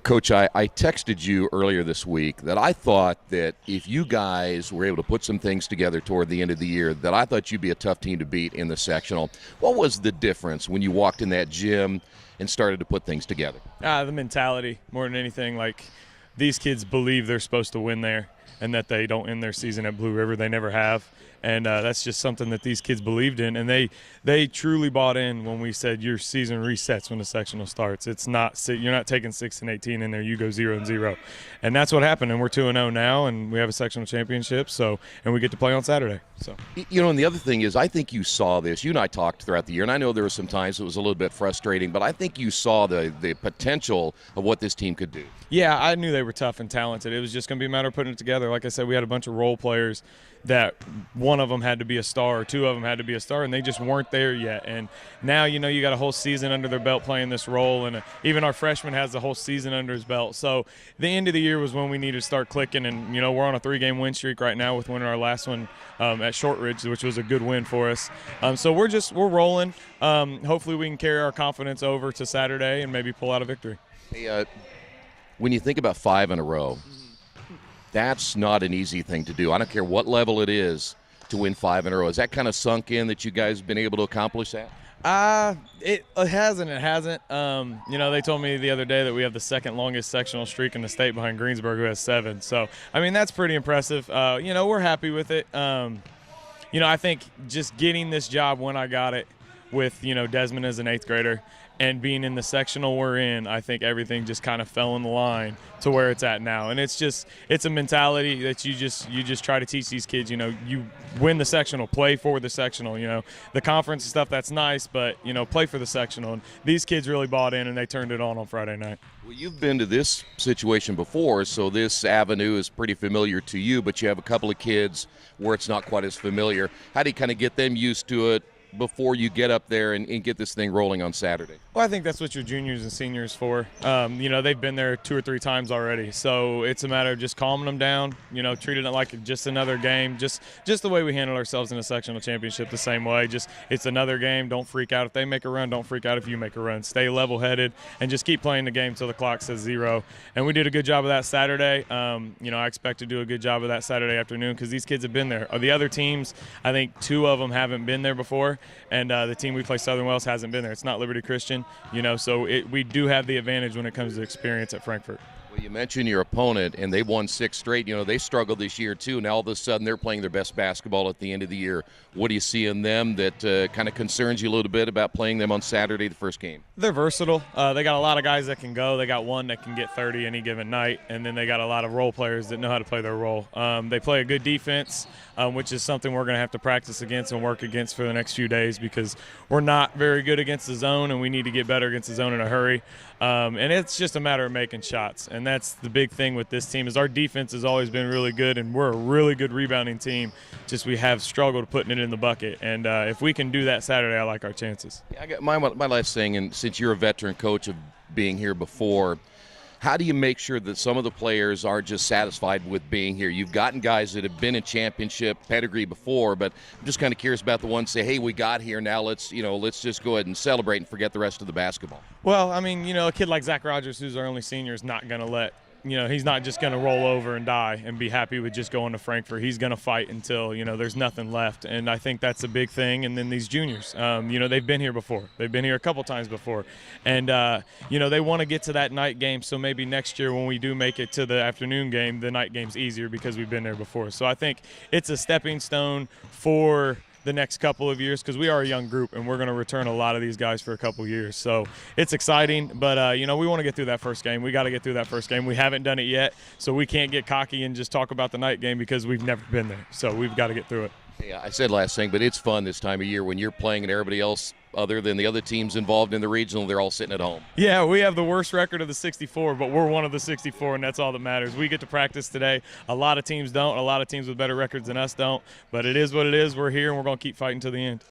Coach, I texted you earlier this week that I thought that if you guys were able to put some things together toward the end of the year, that I thought you'd be a tough team to beat in the sectional. What was the difference when you walked in that gym and started to put things together? The mentality more than anything. Like, these kids believe they're supposed to win there and that they don't end their season at Blue River. They never have. And that's just something that these kids believed in. And they truly bought in when we said your season resets when the sectional starts. It's not – you're not taking 6-18 in there. You go 0-0. And that's what happened. And we're 2-0 now, and we have a sectional championship. And we get to play on Saturday. So, and the other thing is I think you saw this. You and I talked throughout the year, and I know there were some times it was a little bit frustrating, but I think you saw the potential of what this team could do. Yeah, I knew they were tough and talented. It was just going to be a matter of putting it together. Like I said, we had a bunch of role players that one of them had to be a star or two of them had to be a star, and they just weren't there yet. And now, you got a whole season under their belt playing this role, and even our freshman has the whole season under his belt. So the end of the year was when we needed to start clicking, and, we're on a 3-game win streak right now with winning our last one at Shortridge, which was a good win for us. So we're rolling. Hopefully we can carry our confidence over to Saturday and maybe pull out a victory. Hey, when you think about 5 in a row, that's not an easy thing to do. I don't care what level it is to win 5 in a row. Has that kind of sunk in that you guys have been able to accomplish that? It has and it hasn't. They told me the other day that we have the second longest sectional streak in the state behind Greensburg, who has 7. So, that's pretty impressive. We're happy with it. I think just getting this job when I got it with, Desmond as an 8th grader and being in the sectional we're in, I think everything just kind of fell in the line to where it's at now. And it's a mentality that you just try to teach these kids. You win the sectional, play for the sectional. The conference stuff, that's nice, but play for the sectional. And these kids really bought in, and they turned it on Friday night. Well, you've been to this situation before, so this avenue is pretty familiar to you, but you have a couple of kids where it's not quite as familiar. How do you kind of get them used to it before you get up there and get this thing rolling on Saturday? Well, I think that's what your juniors and seniors for. They've been there 2 or 3 times already, so it's a matter of just calming them down, treating it like just another game, just the way we handle ourselves in a sectional championship, the same way. Just it's another game. Don't freak out if they make a run. Don't freak out if you make a run. Stay level-headed and just keep playing the game till the clock says 0. And we did a good job of that Saturday. I expect to do a good job of that Saturday afternoon because these kids have been there. The other teams, I think 2 of them haven't been there before, and the team we play, Southern Wells, hasn't been there. It's not Liberty Christian. So we do have the advantage when it comes to experience at Frankfort. Well, you mentioned your opponent, and they've won 6 straight. They struggled this year too. Now all of a sudden they're playing their best basketball at the end of the year. What do you see in them that kind of concerns you a little bit about playing them on Saturday, the first game? They're versatile. They got a lot of guys that can go. They got one that can get 30 any given night, and then they got a lot of role players that know how to play their role. They play a good defense, which is something we're going to have to practice against and work against for the next few days because we're not very good against the zone, and we need to get better against the zone in a hurry. And it's just a matter of making shots, and that's the big thing with this team is our defense has always been really good, and we're a really good rebounding team. Just we have struggled putting it in the bucket, and if we can do that Saturday, I like our chances. Yeah, I got my last thing, and since you're a veteran coach of being here before, how do you make sure that some of the players aren't just satisfied with being here? You've gotten guys that have been in championship pedigree before, but I'm just kind of curious about the ones say, hey, we got here, now let's just go ahead and celebrate and forget the rest of the basketball. Well, a kid like Zach Rogers, who's our only senior, is not going to let he's not just going to roll over and die and be happy with just going to Frankfort. He's going to fight until, there's nothing left. And I think that's a big thing. And then these juniors, they've been here before. They've been here a couple times before. And, they want to get to that night game. So maybe next year when we do make it to the afternoon game, the night game's easier because we've been there before. So I think it's a stepping stone for the next couple of years because we are a young group and we're going to return a lot of these guys for a couple of years. So it's exciting, but, we want to get through that first game. We got to get through that first game. We haven't done it yet, so we can't get cocky and just talk about the night game because we've never been there. So we've got to get through it. Yeah, I said last thing, but it's fun this time of year when you're playing and everybody else other than the other teams involved in the regional, they're all sitting at home. Yeah, we have the worst record of the 64, but we're one of the 64, and that's all that matters. We get to practice today. A lot of teams don't. A lot of teams with better records than us don't, but it is what it is. We're here, and we're going to keep fighting to the end.